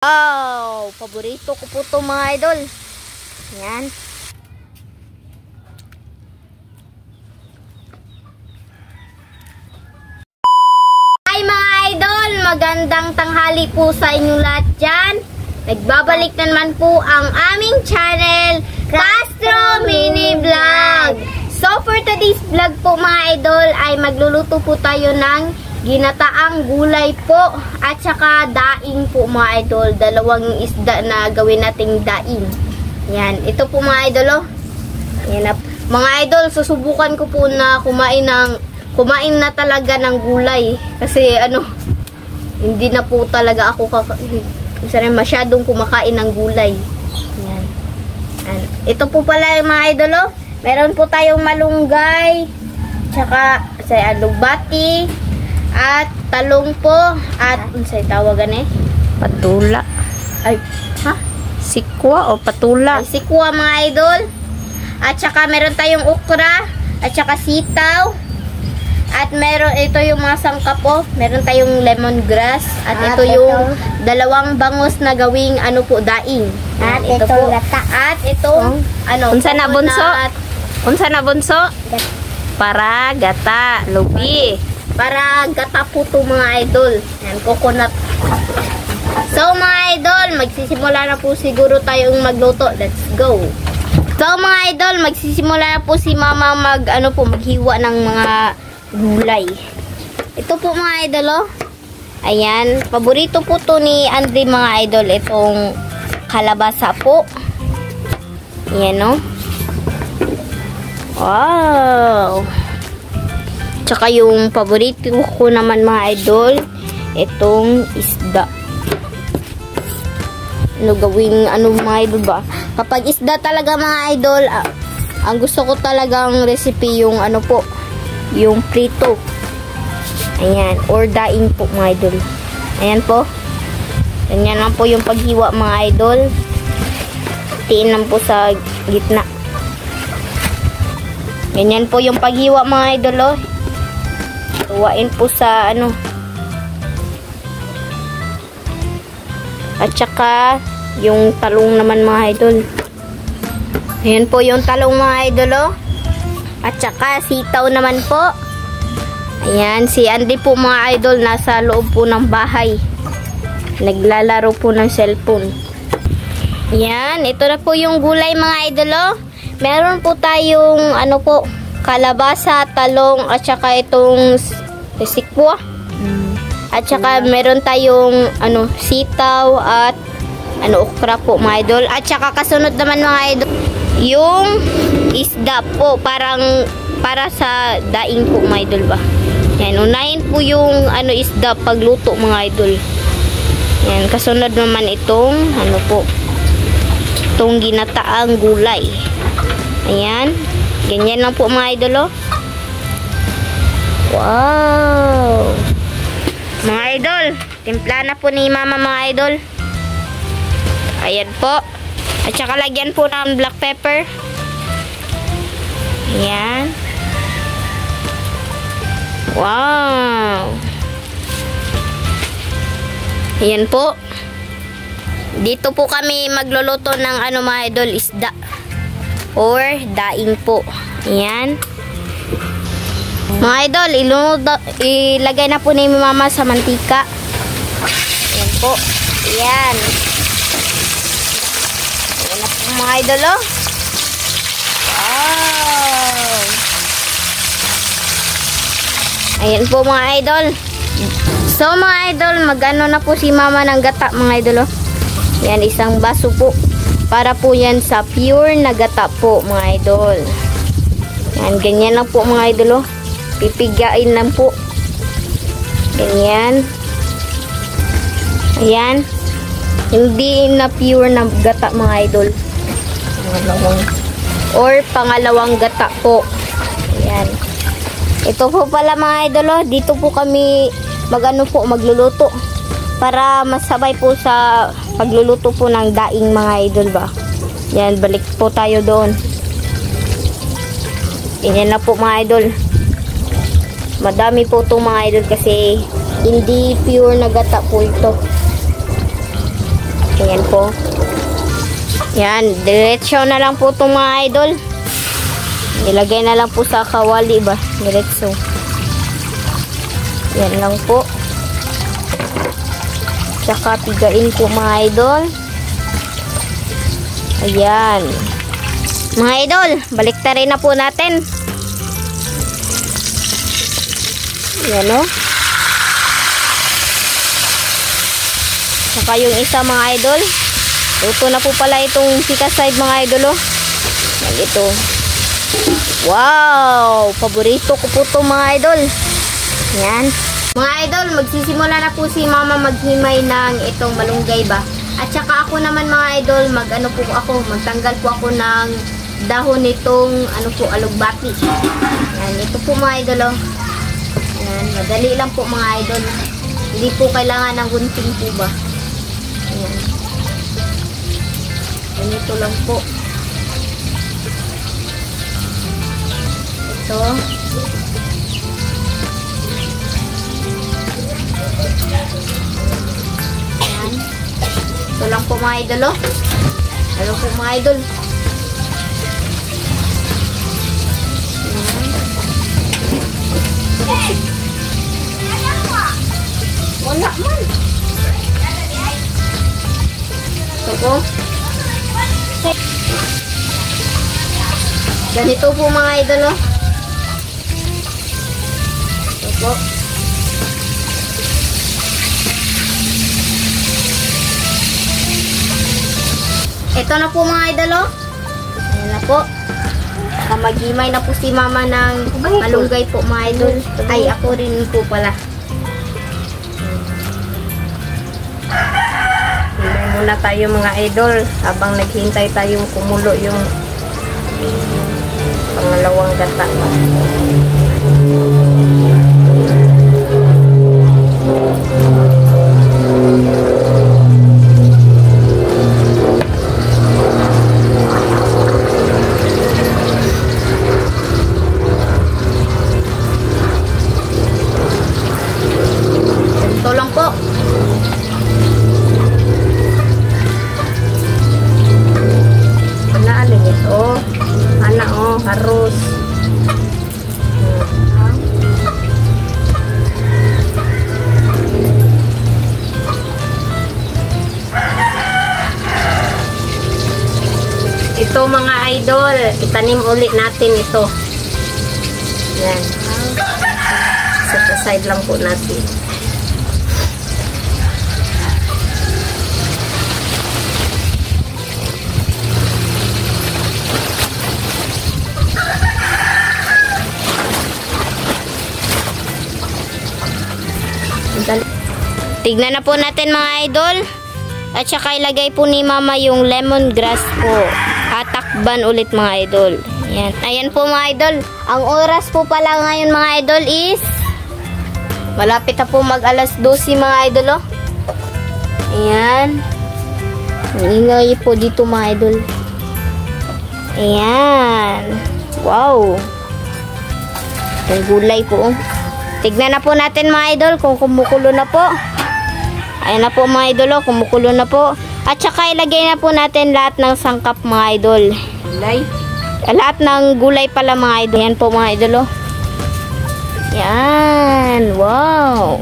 Wow! Paborito ko po ito mga idol. Yan. Hi mga idol! Magandang tanghali po sa inyong lahat dyan. Nagbabalik na naman po ang aming channel, Castro Mini Vlog. So for today's vlog po mga idol ay magluluto po tayo ng ginataang gulay po at saka daing po mga idol. Dalawang isda na gawin nating daing. Yan. Ito po mga idol oh. Yan na. Mga idol, susubukan ko po na kumain na talaga ng gulay. Kasi hindi na po talaga ako masyadong kumakain ng gulay. Yan. Yan. Ito po pala mga idol oh. Meron po tayong malunggay, tsaka alugbati, at talong po, at unsay tawagan patula. Ay, ha? Sikwa o patula? Ay, sikwa mga idol. At saka meron tayong okra, at saka sitaw. At meron ito yung mga sangkap po. Meron tayong lemongrass, at ito yung dalawang bangus na gawing daing. At ito po. At itong unsa na bunso? Unsa na bunso? Para gata, lubi. Para gata po ito mga idol. Yan, coconut. So mga idol, magsisimula na po siguro tayong magluto. Let's go. So mga idol, magsisimula na po si mama maghiwa ng mga gulay. Ito po mga idol oh. Ayan, paborito po to ni Andre mga idol. Itong kalabasa po. Ayan oh. Wow. Tsaka yung paborito ko naman mga idol, itong isda. Gawing mga idol ba? Kapag isda talaga mga idol, ang gusto ko talagang recipe yung yung prito. Ayan, or daing po mga idol. Ayan po. Ganyan lang po yung paghiwa mga idol. Tiin lang po sa gitna. Ganyan po yung paghiwa mga idol oh. Tuwain po sa At saka yung talong naman mga idol. Ayan po yung talong mga idol oh. At saka sitaw naman po. Ayan, si Andy po mga idol nasa loob po ng bahay. Naglalaro po ng cellphone. Ayan, ito na po yung gulay mga idol oh. Meron po tayong kalabasa, talong, at saka itong sikwa. At saka meron tayong sitaw at okra po mga idol. At saka kasunod naman mga idol, yung isda po, para sa daing po mga idol ba. Yan, unahin po yung isda pagluto mga idol. Yan, kasunod naman itong itong ginataang gulay. Ayan. Ganyan lang po mga idol oh. Wow. Mga idol, timpla na po ni mama mga idol. Ayan po. At saka lagyan po ng black pepper. Ayan. Wow. Ayan po. Dito po kami magluluto ng mga idol, isda or daing po. Ayan. Mga idol, ilagay na po ni mama sa mantika. Ayan po. Ayan. Ayan na po mga idol oh. Wow. Ayan po mga idol. So mga idol, na po si mama ng gata mga idol oh. Ayan, isang baso po. Para po yan sa pure na gata po mga idol. Yan, ganyan lang po mga idol oh. Pipigain lang po. Ganyan. Ayan. Hindi na pure na gata mga idol. Pangalawang gata po. Ayan. Ito po pala mga idol oh. Dito po kami magluluto. Para masabay po sa pagluluto po ng daing mga idol ba. Yan, balik po tayo doon. Ganyan na po mga idol. Madami po itong mga idol kasi hindi pure na gata po ito. Ayan po. Yan, diretso na lang po itong mga idol. Ilagay na lang po sa kawali ba? Diretso. Yan lang po. Tsaka pigain po mga idol. Ayan. Mga idol, baliktarin na po natin. Ayan o. Tsaka yung isa mga idol. Luto na po pala itong pita side mga idol, oh. Yan ito. Wow! Paborito ko po ito mga idol. Yan. Mga idol, magsisimula na po si mama maghimay ng itong malunggay ba. At saka ako naman mga idol, magtanggal po ako ng dahon nitong alugbati. Yan, ito po mga idol, oh. Yan, madali lang po mga idol. Hindi po kailangan ng gunting po ba. Yan. Ganito lang po. Ito. Ayan. Ito lang po mga idol, oh. Ano po mga idol? Ayan. Wala man. Ito po. Ganito po mga idol, oh. Ito po. Ito na po mga idol, oh. Ayan na po. Maghimay na po si mama ng malunggay po mga idol. Ay, ako rin po pala. Hintay muna tayo mga idol habang naghintay tayong kumulo yung pangalawang gata. Ito lang po. Alin ito? Harus. Ito mga idol, itanim ulit natin ito. Yan. Set aside lang po natin. Tignan na po natin mga idol. At saka ilagay po ni mama yung lemongrass po. At takban ulit mga idol. Ayan. Ayan po mga idol. Ang oras po pala ngayon mga idol is malapit na po mag alas 12 mga idol, oh. Ayan. Ang ingay po dito mga idol. Ayan. Wow. Ang gulay po, oh. Tignan na po natin mga idol kung kumukulo na po. Ayan na po mga idol, oh, kumukulo na po. At saka ilagay na po natin lahat ng sangkap mga idol. Gulay? Lahat ng gulay pala mga idol. Ayan po mga idol, oh. Yan. Wow.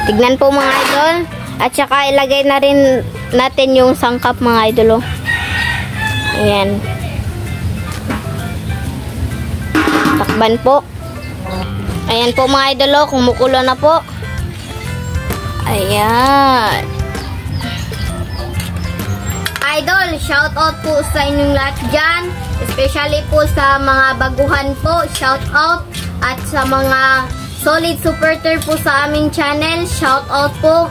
Tignan po mga idol. At saka ilagay na rin natin yung sangkap mga idol, oh. Ayan. Takban po. Ayan po mga idol, oh, kumukulo na po. Ayan. Idol, shout out po sa inyong lahat dyan. Especially po sa mga baguhan po, shout out. At sa mga solid supporter po sa aming channel, shout out po.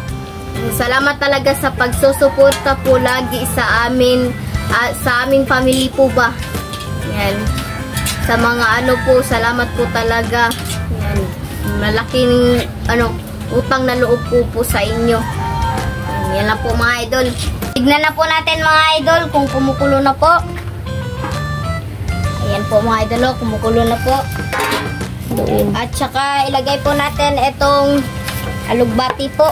Salamat talaga sa pagsusuporta po lagi sa amin, sa aming family po ba. Yan. Sa mga po, salamat po talaga. Yan. Malaking utang na loob po sa inyo. Yan lang po mga idol. Tignan na po natin mga idol kung kumukulo na po. Ayan po mga idol, kumukulo na po. At saka ilagay po natin itong alugbati po.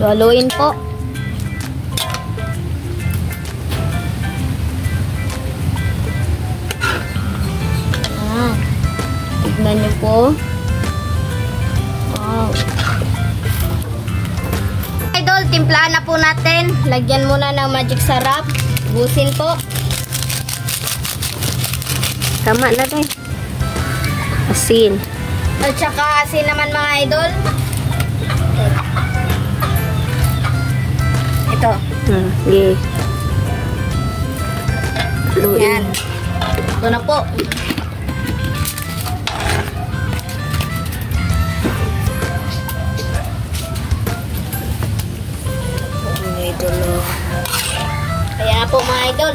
Haluin po. Tignan nyo po. Wow. Idol, timplahan na po natin. Lagyan muna ng magic sarap. Busin po. Tama na din. Asin. At saka asin naman mga idol. Ito. Yeah. Yan. Ito na po. Kaya po mga idol.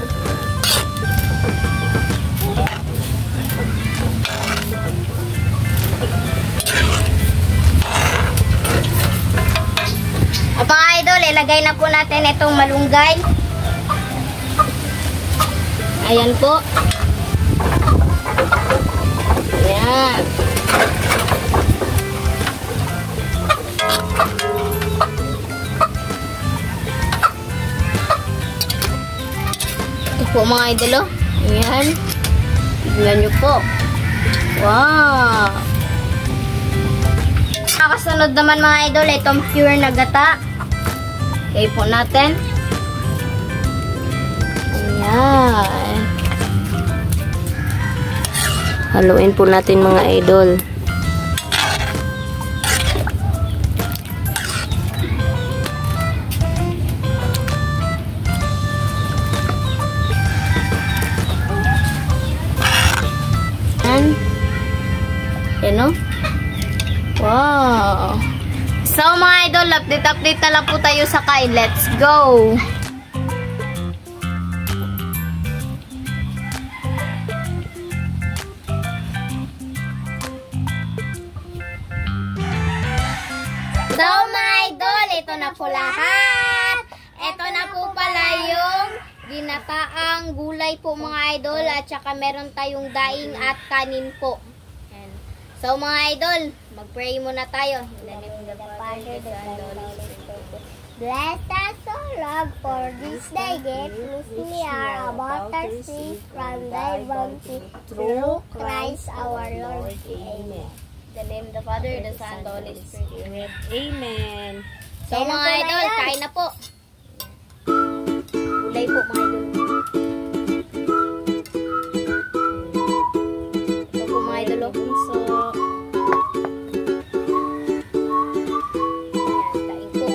At mga idol, ilagay na po natin itong malunggay. Ayan po. Ayan. Ito po mga idol, oh. Ayan. Tignan nyo po. Wow. Kasunod naman mga idol, itong pure na gata. Okay po natin. Ayan. Haluin po natin mga idol. Yan o. Wow. So mga idol, update na lang po tayo sa kain. Let's go! So mga idol, ito na po lahat. Ito na po pala yung ginataang gulay po mga idol. At saka meron tayong daing at kanin po. Ayan. So mga idol, mag-pray muna tayo. In the name of the Father, the Son, the Holy Spirit. Bless us, O Lord, for this day. Give me our about our sins from thy bounty. Through Christ our Lord. Amen. In the name of the Father, the Son, the Holy Spirit. Amen. So mga idol, kain na po. Gulay po mga idol. Ito po mga idol. So, ayan, kain po.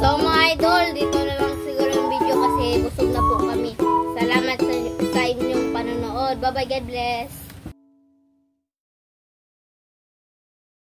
So mga idol, dito na lang siguro yung video kasi busog na po kami. Salamat sa inyong panonood. Bye bye, God bless.